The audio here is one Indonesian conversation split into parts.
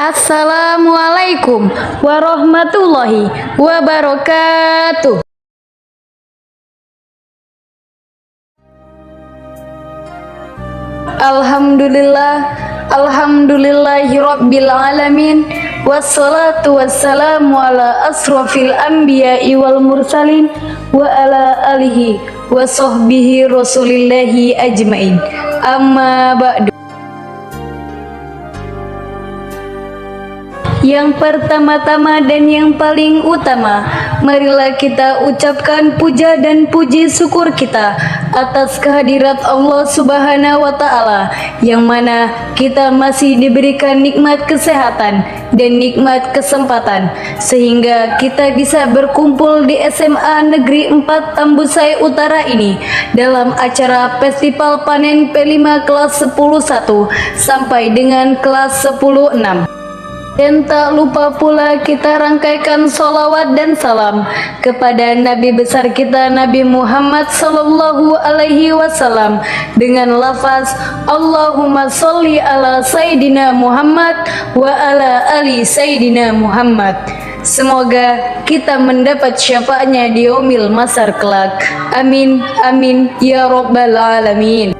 Assalamualaikum warahmatullahi wabarakatuh. Alhamdulillahirabbil alamin. Wassalatu wassalamu ala asrofil anbiya'i wal mursalin wa ala alihi wa sahbihi rasulillahi ajmain. Amma ba'du. Yang pertama-tama dan yang paling utama, marilah kita ucapkan puja dan puji syukur kita atas kehadirat Allah Subhanahu wa Ta'ala, yang mana kita masih diberikan nikmat kesehatan dan nikmat kesempatan sehingga kita bisa berkumpul di SMA Negeri 4 Tambusai Utara ini dalam acara Festival Panen P5 kelas 10-1 sampai dengan kelas 10-6. Dan tak lupa pula kita rangkaikan sholawat dan salam kepada Nabi besar kita Nabi Muhammad Sallallahu Alaihi Wasallam dengan lafaz Allahumma sholli ala Sayyidina Muhammad wa ala ali Sayyidina Muhammad. Semoga kita mendapat syafaatnya di yaumil masar kelak. Amin, amin, ya rabbal alamin.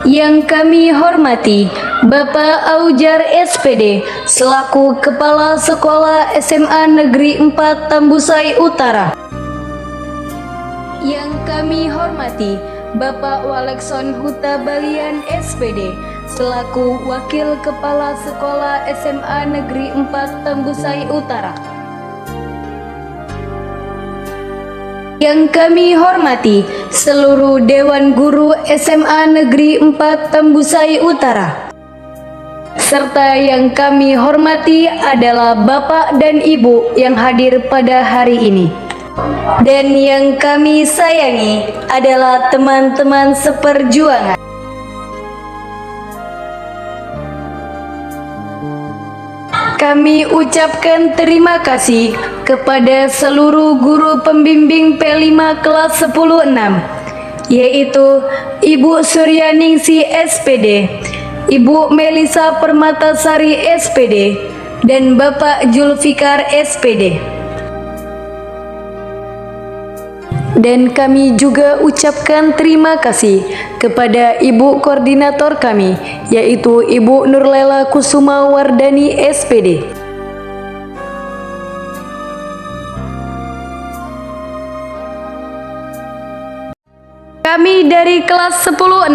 Yang kami hormati Bapak Aujar SPD selaku Kepala Sekolah SMA Negeri 4 Tambusai Utara. Yang kami hormati Bapak Walekson Huta Balian SPD selaku Wakil Kepala Sekolah SMA Negeri 4 Tambusai Utara. Yang kami hormati seluruh Dewan Guru SMA Negeri 4 Tambusai Utara. Serta yang kami hormati adalah Bapak dan Ibu yang hadir pada hari ini. Dan yang kami sayangi adalah teman-teman seperjuangan. Kami ucapkan terima kasih kepada seluruh guru pembimbing P5 kelas 10-6, yaitu Ibu Suryaningsi SPD, Ibu Melisa Permatasari SPD, dan Bapak Julfikar SPD. Dan kami juga ucapkan terima kasih kepada Ibu Koordinator kami, yaitu Ibu Nurlela Kusuma Wardani SPD. Kami dari kelas 10-6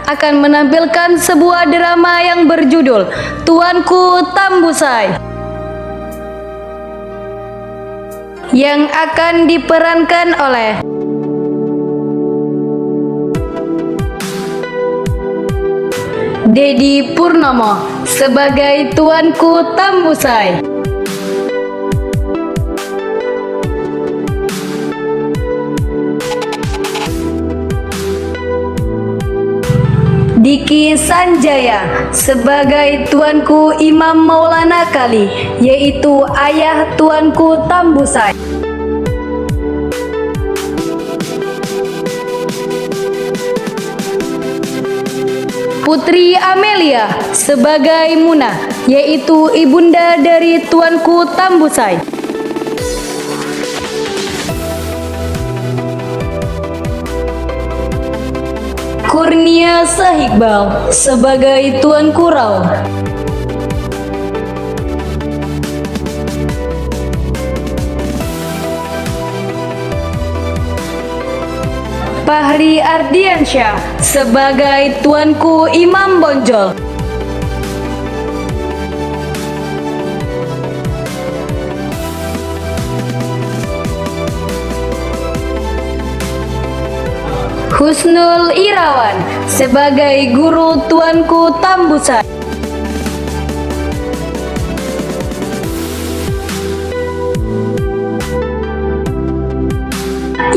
akan menampilkan sebuah drama yang berjudul Tuanku Tambusai, yang akan diperankan oleh Dedi Purnomo sebagai Tuanku Tambusai, Diki Sanjaya sebagai Tuanku Imam Maulana Kali, yaitu ayah Tuanku Tambusai. Putri Amelia sebagai Muna, yaitu ibunda dari Tuanku Tambusai. Kurnia Sahikbal sebagai Tuanku Rao. Fahri Ardiansyah sebagai Tuanku Imam Bonjol. Husnul Irawan sebagai Guru Tuanku Tambusai.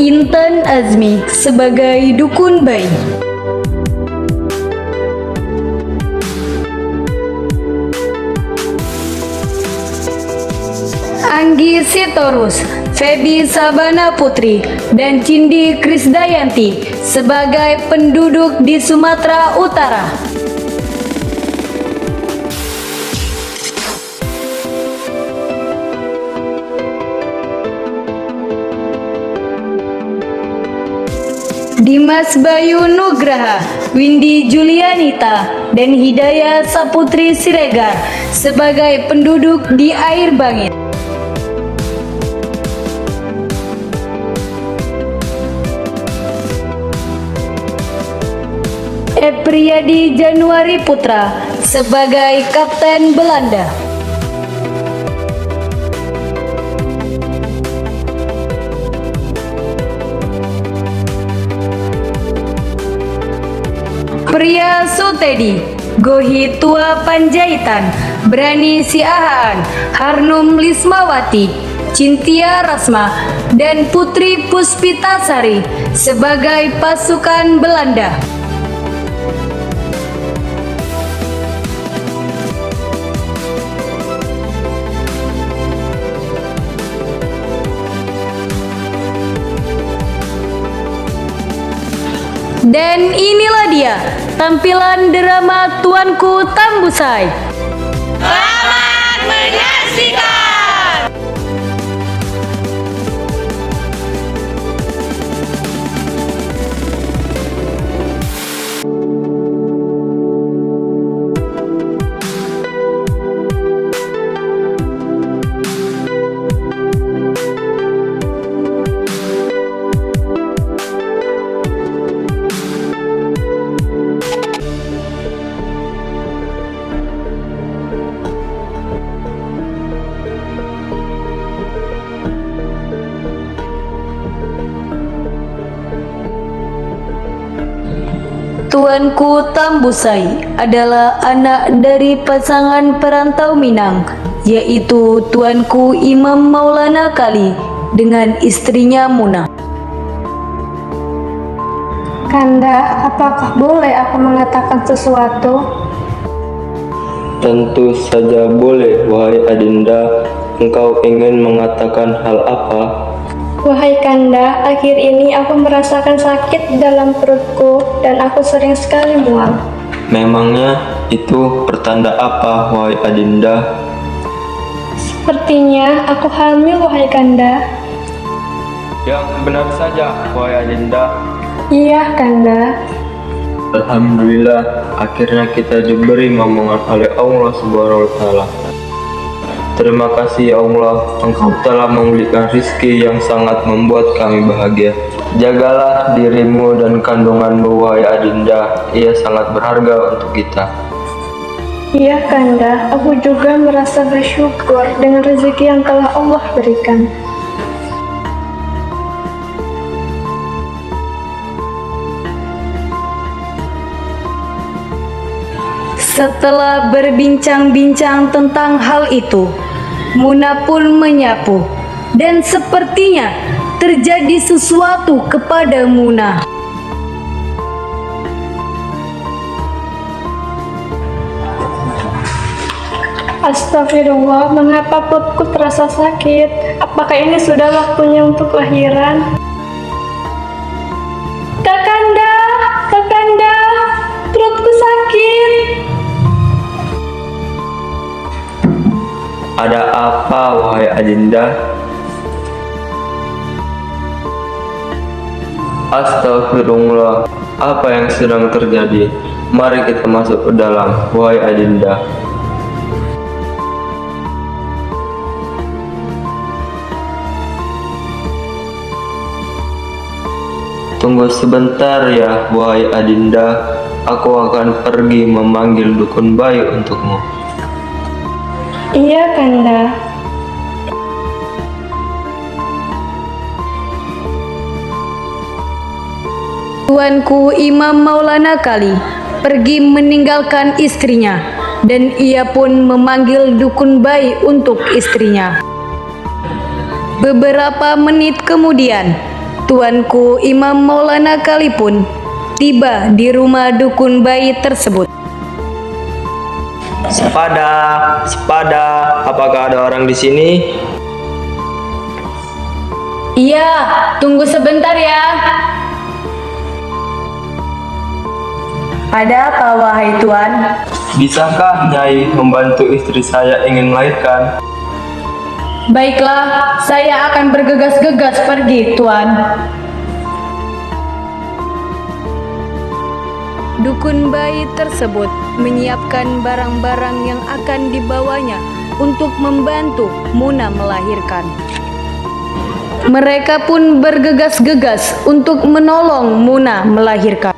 Intan Azmi sebagai Dukun Bayi. Anggi Sitorus, Febi Sabana Putri, dan Cindi Krisdayanti sebagai penduduk di Sumatera Utara. Dimas Bayu Nugraha, Windy Julianita, dan Hidayah Saputri Siregar sebagai penduduk di Air Bangit. Epriyadi Januari Putra sebagai Kapten Belanda. Pria Sutedi, Gohi Tua Panjaitan, Brani Siahaan, Harnum Lismawati, Cintia Rasma, dan Putri Puspitasari sebagai pasukan Belanda. Dan inilah dia tampilan drama Tuanku Tambusai. Selamat menyaksikan. Tuanku Tambusai adalah anak dari pasangan perantau Minang, yaitu Tuanku Imam Maulana Kali dengan istrinya Munah. Kanda, apakah boleh aku mengatakan sesuatu? Tentu saja boleh, wahai Adinda. Engkau ingin mengatakan hal apa? Wahai Kanda, akhir ini aku merasakan sakit dalam perutku dan aku sering sekali mual. Memangnya itu pertanda apa, wahai Adinda? Sepertinya aku hamil, wahai Kanda. Yang benar saja, wahai Adinda. Iya, Kanda. Alhamdulillah, akhirnya kita diberi momongan oleh Allah Subhanahu wa Ta'ala. Terima kasih ya Allah, Engkau telah memberikan rizki yang sangat membuat kami bahagia. Jagalah dirimu dan kandunganmu, wahai Adinda, ia sangat berharga untuk kita. Iya, Kanda. Aku juga merasa bersyukur dengan rezeki yang telah Allah berikan. Setelah berbincang-bincang tentang hal itu, Munah pun menyapu, dan sepertinya terjadi sesuatu kepada Munah. Astagfirullah, mengapa perutku terasa sakit? Apakah ini sudah waktunya untuk lahiran? Kakanda, Kakanda, perutku sakit. Ada apa, wahai Adinda? Astagfirullah, apa yang sedang terjadi? Mari kita masuk ke dalam, wahai Adinda. Tunggu sebentar ya, wahai Adinda. Aku akan pergi memanggil dukun bayu untukmu. Iya, Kanda. Tuanku Imam Maulana Kali pergi meninggalkan istrinya, dan ia pun memanggil dukun bayi untuk istrinya. Beberapa menit kemudian, Tuanku Imam Maulana Kali pun tiba di rumah dukun bayi tersebut. Sepada, apakah ada orang di sini? Iya, tunggu sebentar ya. Ada apa, wahai Tuan? Bisakah Nyai membantu istri saya ingin melahirkan? Baiklah, saya akan bergegas-gegas pergi, Tuan. Dukun bayi tersebut menyiapkan barang-barang yang akan dibawanya untuk membantu Muna melahirkan. Mereka pun bergegas-gegas untuk menolong Muna melahirkan.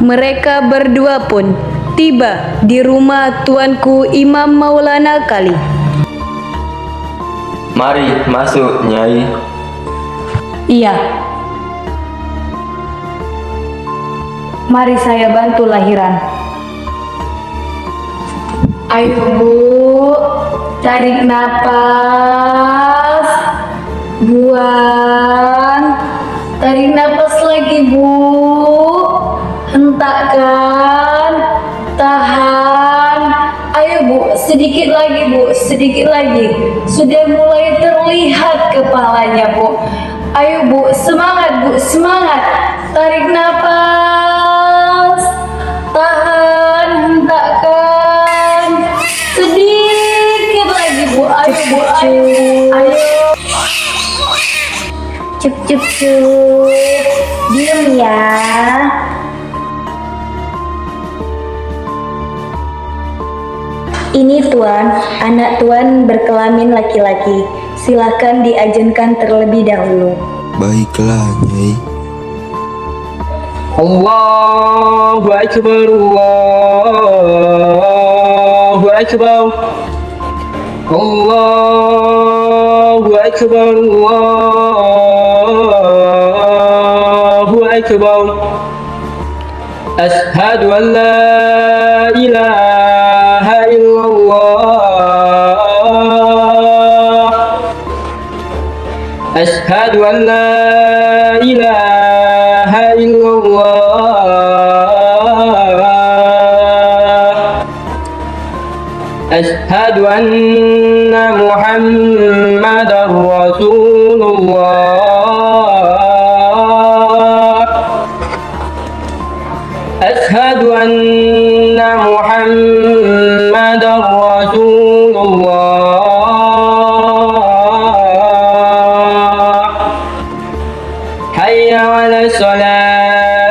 Mereka berdua pun tiba di rumah tuanku Imam Maulana Kali. Mari masuk, Nyai. Iya. Mari saya bantu lahiran. Ayo Bu, tarik napas, buang, tarik napas lagi Bu, hentakkan, tahan. Ayo Bu, sedikit lagi Bu, sedikit lagi. Sudah mulai terlihat kepalanya Bu. Ayo Bu, semangat Bu, semangat. Tarik napas, tahan, hentakkan. Sedikit lagi Bu, ayo Bu, ayo. Ayo. Cup, cup, cup. Diam ya. Ini Tuan, anak Tuan berkelamin laki-laki. Silahkan diajenkan terlebih dahulu. Baiklah, Nyai. Allahu Akbar, Allahu Akbar, Allahu Akbar, Allahu Akbar. Ashhadu an la ilaha illallah. Ashhadu an la ilaha illallah. Ashhadu anna Muhammadar Rasulullah. Ashhadu anna Muhammadar Rasulullah. Hayya 'ala shalah,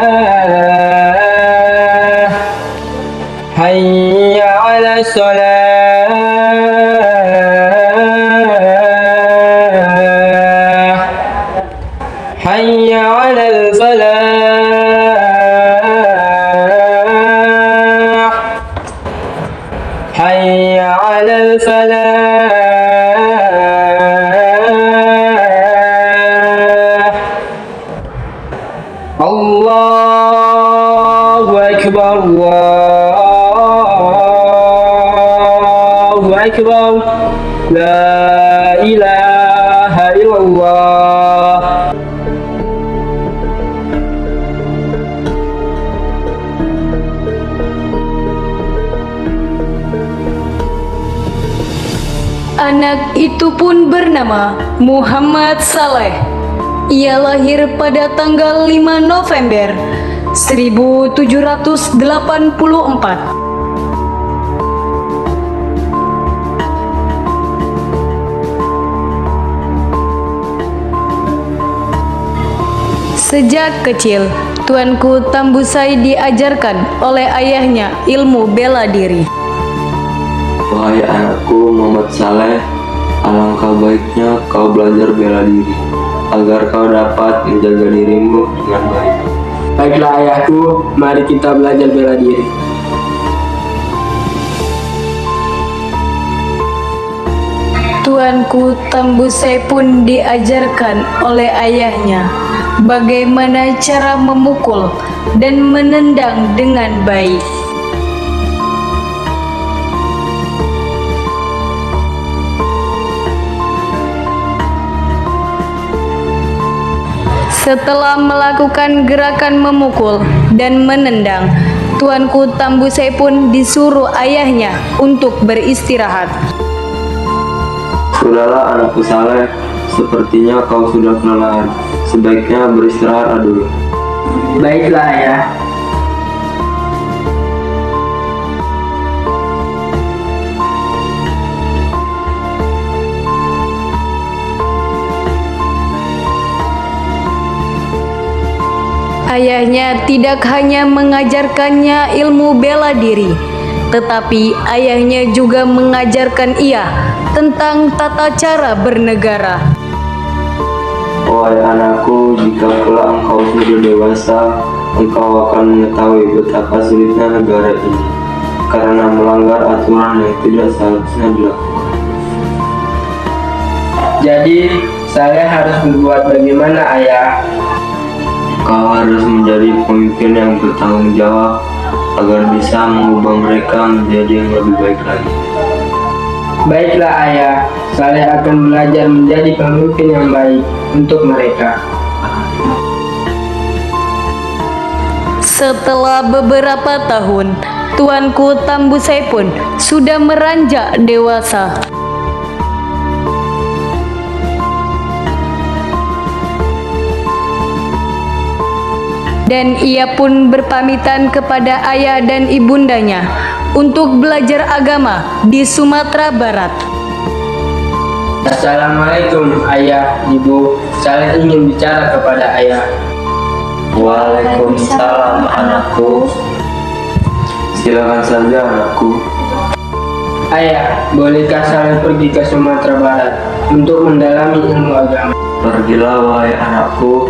hayya 'ala shalah, hayya 'alal falah, hayya 'alal falah. Allahu Akbar, Allahu Akbar, la ilaha illallah. Anak itu pun bernama Muhammad Saleh. Ia lahir pada tanggal 5 November 1784. Sejak kecil, Tuanku Tambusai diajarkan oleh ayahnya ilmu bela diri. Wahai anakku Muhammad Saleh, alangkah baiknya kau belajar bela diri, agar kau dapat menjaga dirimu dengan baik. Baiklah ayahku, mari kita belajar bela diri. Tuanku Tambusai pun diajarkan oleh ayahnya bagaimana cara memukul dan menendang dengan baik. Setelah melakukan gerakan memukul dan menendang, Tuanku Tambusai pun disuruh ayahnya untuk beristirahat. Sudahlah anakku Saleh, sepertinya kau sudah kelelahan. Sebaiknya beristirahat dulu. Baiklah ayah. Ayahnya tidak hanya mengajarkannya ilmu bela diri, tetapi ayahnya juga mengajarkan ia tentang tata cara bernegara. Wahai anakku, jika kelak engkau sudah dewasa, engkau akan mengetahui betapa sulitnya negara ini, karena melanggar aturan yang tidak seharusnya dilakukan. Jadi, saya harus berbuat bagaimana, Ayah? Kau harus menjadi pemimpin yang bertanggung jawab agar bisa mengubah mereka menjadi yang lebih baik lagi. Baiklah, Ayah. Saya akan belajar menjadi pemimpin yang baik untuk mereka. Setelah beberapa tahun, Tuanku Tambusai pun sudah meranjak dewasa. Dan ia pun berpamitan kepada ayah dan ibundanya untuk belajar agama di Sumatera Barat. Assalamualaikum, Ayah, Ibu. Saya ingin bicara kepada Ayah. Waalaikumsalam anakku. Silakan saja anakku. Ayah, bolehkah saya pergi ke Sumatera Barat untuk mendalami ilmu agama? Pergilah wahai anakku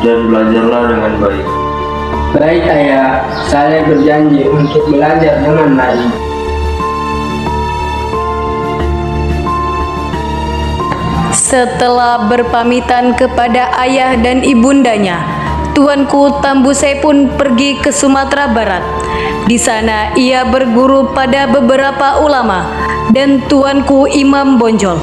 dan belajarlah dengan baik. Baik, Ayah. Saya berjanji untuk belajar dengan baik. Setelah berpamitan kepada ayah dan ibundanya, Tuanku Tambusai pun pergi ke Sumatera Barat. Di sana ia berguru pada beberapa ulama dan Tuanku Imam Bonjol.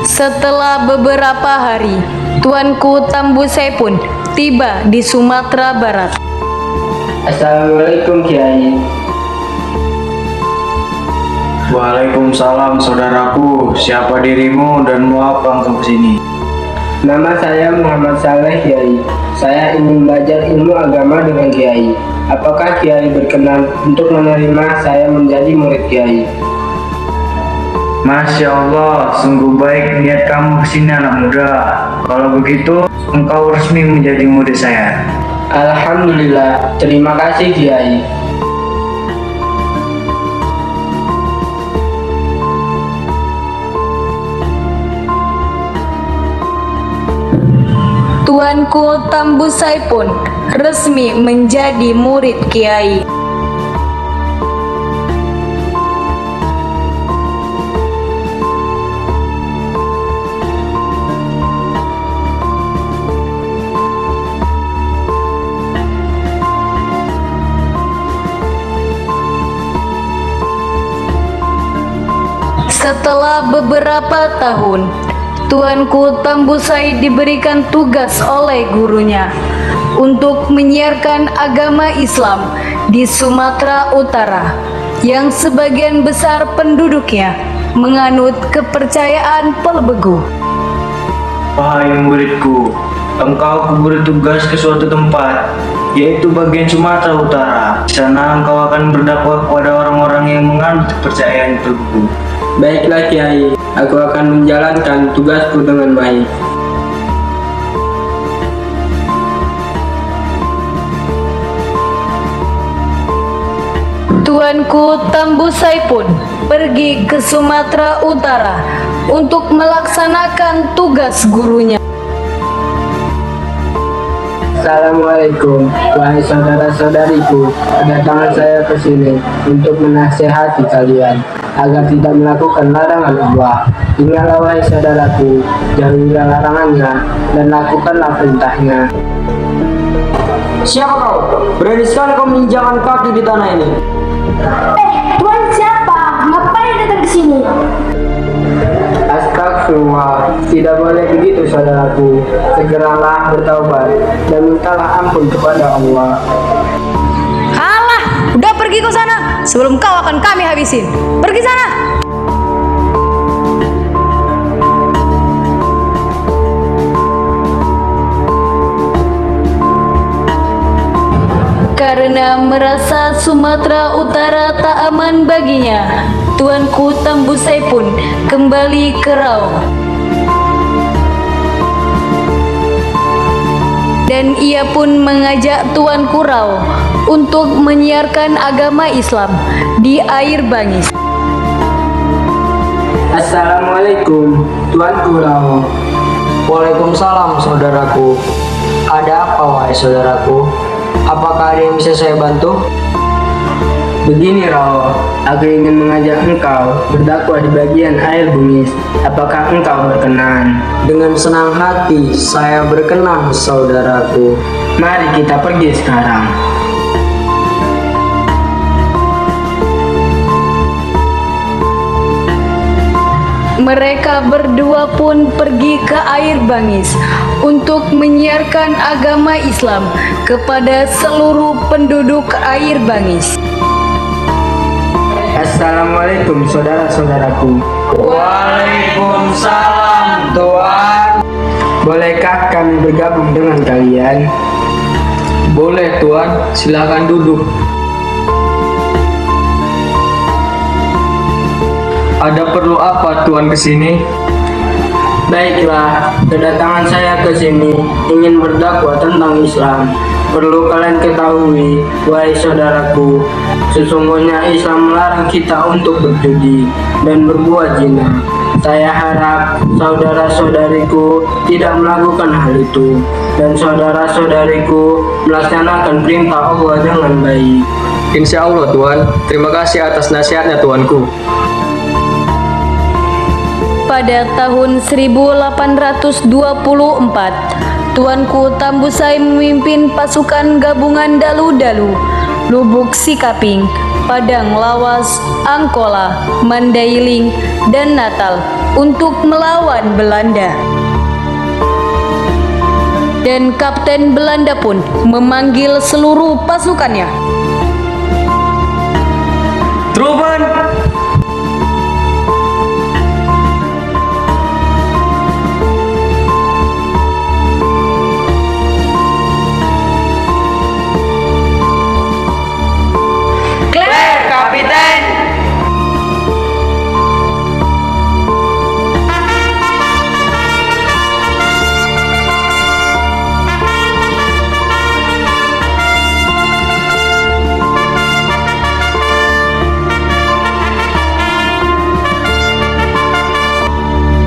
Setelah beberapa hari, Tuanku Tambusai pun tiba di Sumatera Barat. Assalamualaikum, Kiai. Waalaikumsalam saudaraku, siapa dirimu dan mau apa engkau kesini? Nama saya Muhammad Saleh, Kiai. Saya ingin belajar ilmu agama dengan Kiai. Apakah Kiai berkenan untuk menerima saya menjadi murid Kiai? Masya Allah, sungguh baik niat kamu kesini anak muda. Kalau begitu, engkau resmi menjadi murid saya. Alhamdulillah, terima kasih Kiai. Tuanku Tambusai pun resmi menjadi murid Kiai. Setelah beberapa tahun, Tuanku Tambusai diberikan tugas oleh gurunya untuk menyiarkan agama Islam di Sumatera Utara yang sebagian besar penduduknya menganut kepercayaan Pelbegu. Wahai muridku, engkau kuberi tugas ke suatu tempat, yaitu bagian Sumatera Utara. Di sana engkau akan berdakwah kepada orang-orang yang menganut kepercayaan Pelbegu. Baiklah Kiai, aku akan menjalankan tugasku dengan baik. Tuanku Tambusai pun pergi ke Sumatera Utara untuk melaksanakan tugas gurunya. Assalamualaikum, wahai saudara-saudariku. Kedatangan saya ke sini untuk menasehati kalian agar tidak melakukan larangan Allah. Ingatlah wahai saudaraku, jauhilah larangannya dan lakukanlah perintahnya. Siapa kau? Berani sekali kau menginjakkan kaki di tanah ini. Tuan siapa? Ngapain datang ke sini? Astagfirullah, tidak boleh begitu saudaraku. Segeralah bertaubat dan mintalah ampun kepada Allah. Alah, udah pergi ke sana sebelum kau akan kami habisin. Pergi sana. Karena merasa Sumatera Utara tak aman baginya, Tuanku Tambusai pun kembali ke Raung. dan ia pun mengajak Tuanku Rao untuk menyiarkan agama Islam di Air Bangis. Assalamualaikum, Tuanku Rao. Waalaikumsalam saudaraku. Ada apa wahai saudaraku? Apakah ada yang bisa saya bantu? Begini Rao, aku ingin mengajak engkau berdakwah di bagian Air Bungis. Apakah engkau berkenan? Dengan senang hati saya berkenan saudaraku. Mari kita pergi sekarang. Mereka berdua pun pergi ke Air Bangis untuk menyiarkan agama Islam kepada seluruh penduduk Air Bangis. Assalamualaikum saudara-saudaraku. Waalaikumsalam, Tuan. Bolehkah kami bergabung dengan kalian? Boleh Tuan, silakan duduk. Ada perlu apa Tuan kesini? Baiklah, kedatangan saya ke sini ingin berdakwah tentang Islam. Perlu kalian ketahui, wahai saudaraku, sesungguhnya Islam melarang kita untuk berjudi dan berbuat zina. Saya harap saudara-saudariku tidak melakukan hal itu, dan saudara-saudariku melaksanakan perintah Allah dengan baik. Insya Allah Tuan, terima kasih atas nasihatnya Tuanku. Pada tahun 1824, Tuanku Tambusai memimpin pasukan gabungan Dalu-Dalu, Lubuk Sikaping, Padang Lawas, Angkola, Mandailing, dan Natal untuk melawan Belanda. Dan Kapten Belanda pun memanggil seluruh pasukannya. Truman,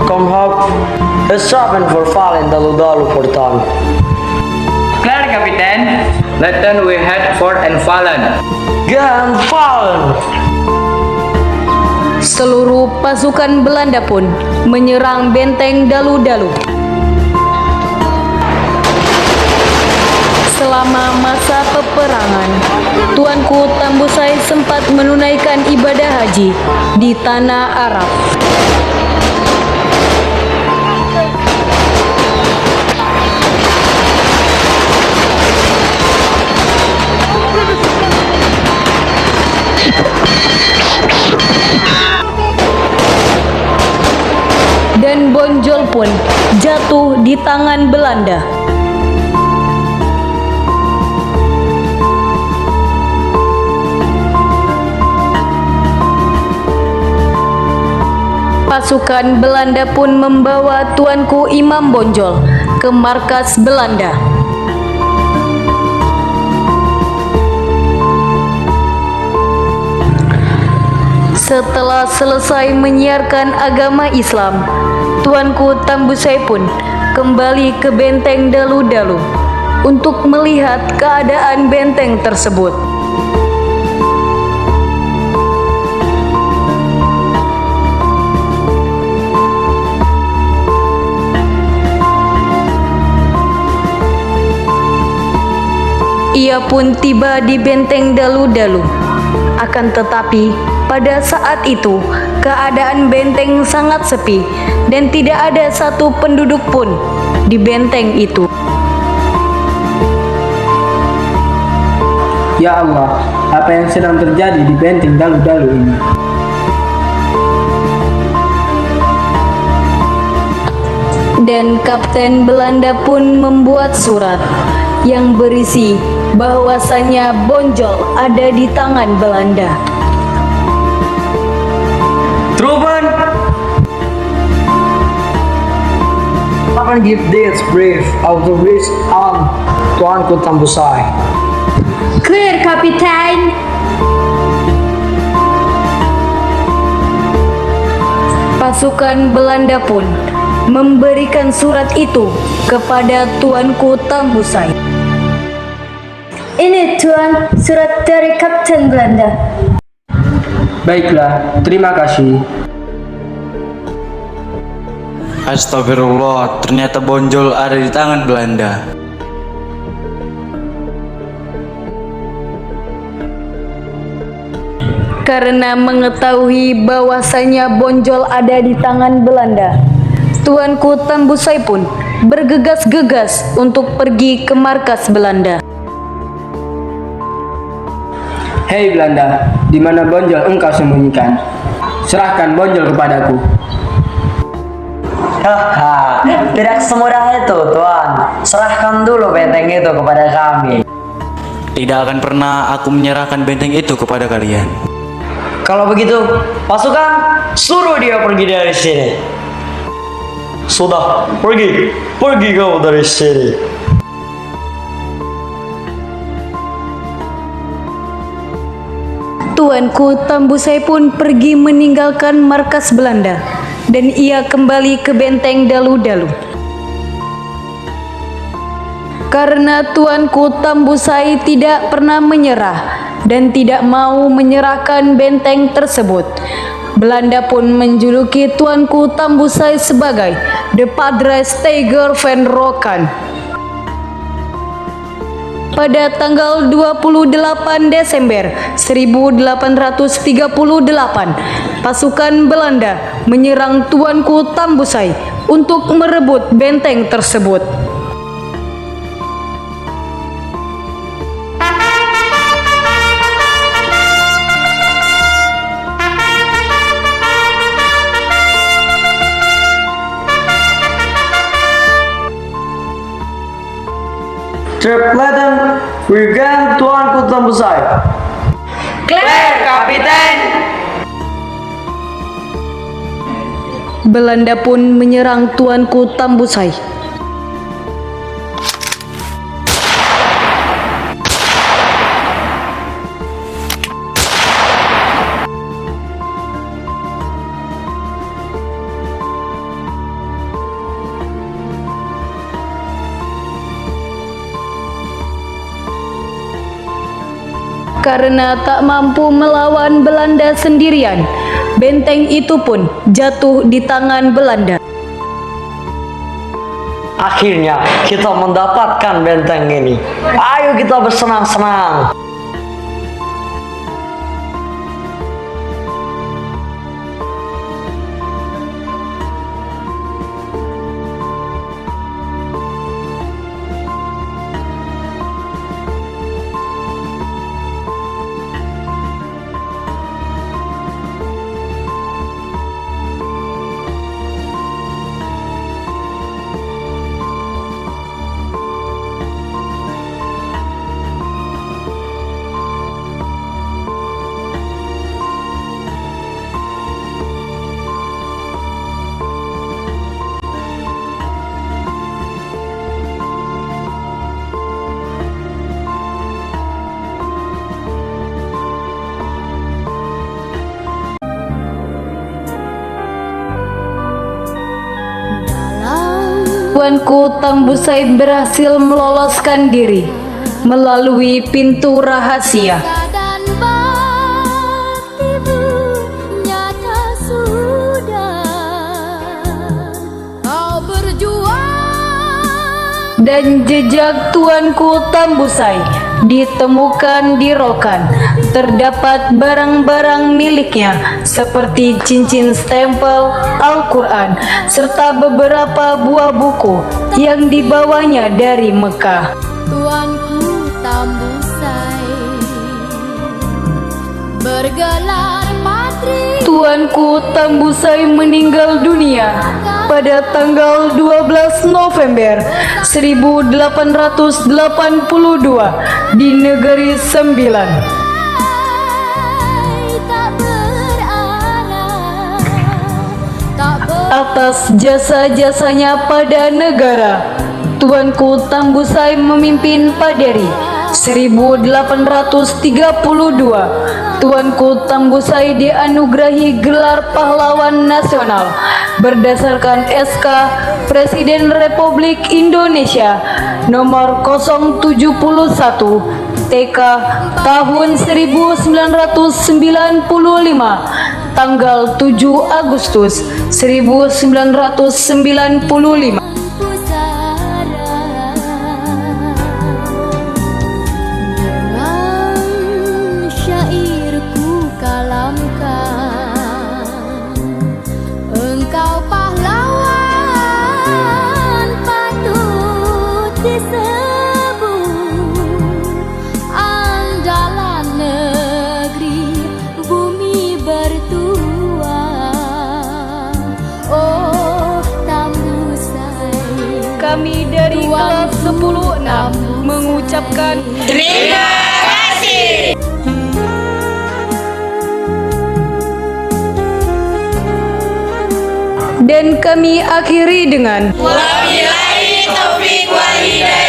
Kom hop, straffen voor Fallen Dalu-Dalu Portan. Klaar, kapitein. Let then we head for and Fallen. Gaan Fallen! Seluruh pasukan Belanda pun menyerang benteng Dalu-Dalu. Selama masa peperangan, Tuanku Tambusai sempat menunaikan ibadah haji di tanah Arab. Dan Bonjol pun jatuh di tangan Belanda. Pasukan Belanda pun membawa Tuanku Imam Bonjol ke markas Belanda. Setelah selesai menyiarkan agama Islam, Tuanku Tambusai pun kembali ke benteng Dalu-Dalu untuk melihat keadaan benteng tersebut. Ia pun tiba di benteng Dalu-Dalu. Akan tetapi, pada saat itu, keadaan benteng sangat sepi dan tidak ada satu penduduk pun di benteng itu. Ya Allah, apa yang sedang terjadi di benteng Dalu-Dalu ini? Dan Kapten Belanda pun membuat surat yang berisi bahwasannya Bonjol ada di tangan Belanda. Truman, Lapan give this brief out of which on Tuanku Tambusai. Clear, Kapiten. Pasukan Belanda pun memberikan surat itu kepada Tuanku Tambusai. Ini Tuan, surat dari Kapten Belanda. Baiklah, terima kasih. Astagfirullah, ternyata Bonjol ada di tangan Belanda. Karena mengetahui bahwasanya Bonjol ada di tangan Belanda, Tuanku Tambusai pun bergegas-gegas untuk pergi ke markas Belanda. Hei Belanda, di mana Bonjol engkau sembunyikan? Serahkan Bonjol kepadaku. Haha, tidak semudah itu, Tuan. Serahkan dulu benteng itu kepada kami. Tidak akan pernah aku menyerahkan benteng itu kepada kalian. Kalau begitu, pasukan, suruh dia pergi dari sini. Sudah, pergi kau dari sini. Tuanku Tambusai pun pergi meninggalkan markas Belanda dan ia kembali ke benteng Dalu-Dalu. Karena Tuanku Tambusai tidak pernah menyerah dan tidak mau menyerahkan benteng tersebut, Belanda pun menjuluki Tuanku Tambusai sebagai The Padre Steiger van Rokan. Pada tanggal 28 Desember 1838, pasukan Belanda menyerang Tuanku Tambusai untuk merebut benteng tersebut. Tripleton, regain Tuanku Tambusai. Clear, Kapiten. Belanda pun menyerang Tuanku Tambusai. Karena tak mampu melawan Belanda sendirian, benteng itu pun jatuh di tangan Belanda. Akhirnya kita mendapatkan benteng ini. Ayo kita bersenang-senang. Tuanku Tambusai berhasil meloloskan diri melalui pintu rahasia. Dan baktimu nyata sudah. Kau berjuang. Dan jejak Tuanku Tambusai ditemukan di Rokan. Terdapat barang-barang miliknya seperti cincin stempel Al-Quran serta beberapa buah buku yang dibawanya dari Mekah. Tuanku Tambusai bergelar patri. Tuanku Tambusai meninggal dunia pada tanggal 12 November 1882 di Negeri Sembilan. Atas jasa-jasanya pada negara, Tuanku Tambusai memimpin Paderi 1832. Tuanku Tambusai dianugerahi gelar pahlawan nasional berdasarkan SK Presiden Republik Indonesia nomor 071 TK tahun 1995 tanggal 7 Agustus 1995. Dengan syairku kalamkan, engkau pahlawan patut disebut, andalan negeri bumi bertuan. Oh Tambusai, Kami dari kelas 10-6 mengucapkan terima kasih. dan kami akhiri dengan Wabillahi taufiq wal hidayah.